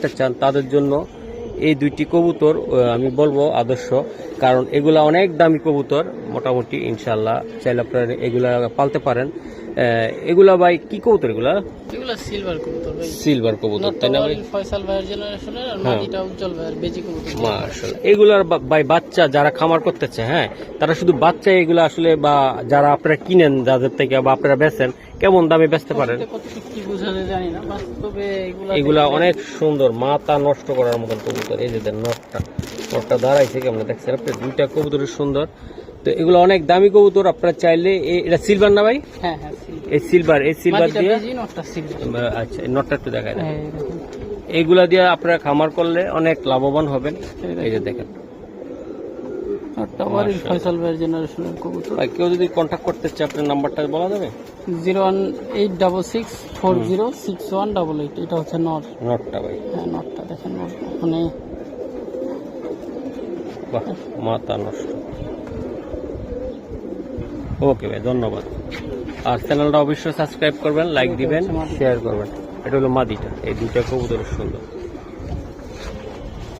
বাচ্চা চান তাদের জন্য এই দুইটি কবুতর আমি বলবো আদর্শ, কারণ এগুলা অনেক দামি কবুতর মোটামুটি। ইনশাল্লাহ চাইলে আপনারা এগুলা পালতে পারেন। এগুলা ভাই কি কবুতর? এগুলা সিলভার কবুতর ভাই, সিলভার কবুতর তাই না ভাই? ফয়সাল ভাইয়ের জেনারেশনের, আর মাদিটা উজ্জ্বল ভাইয়ের বেজি কবুতর। মাশাআল্লাহ, এগুলার ভাই বাচ্চা যারা খামার করতেছে, হ্যাঁ, তারা শুধু বাচ্চা এগুলো আসলে, বা যারা আপনারা কিনেন যাদের থেকে বা আপনারা বেচেন, কেমন দামে বেচতে পারেন? কি বুঝাতে জানি না, বাস্তবে এগুলা অনেক সুন্দর, মাথা নষ্ট করার মতন কবুতর। এই যে দেন নটটা দাঁড়াইছে কেমন দেখছেন আপনি, দুইটা কবুতরের সুন্দর। তো এগুলো অনেক দামি কবুতর, আপনারা চাইলে এটা সিলভার না ভাই? হ্যাঁ হ্যাঁ, এই সিলভার দিয়ে, আচ্ছা নটটা একটু দেখায় না, এইগুলা দিয়ে আপনারা খামার করলে অনেক লাভবান হবেন। এই যে দেখেন ফয়সাল ভাইয়ের জেনারেশনের কবুতর। কেউ যদি কন্ট্যাক্ট করতে চায় আপনার নাম্বারটা বলা যাবে? 01866406188। এটা হচ্ছে নটটা ভাই, হ্যাঁ নটটা দেখেন, ওখানে মাথা নষ্ট। ওকে ভাই, ধন্যবাদ। আর চ্যানেলটা অবশ্যই সাবস্ক্রাইব করবেন, লাইক দিবেন, শেয়ার করবেন। এটা হলো মাদিটা, এই দুইটা কবুতর সুন্দর।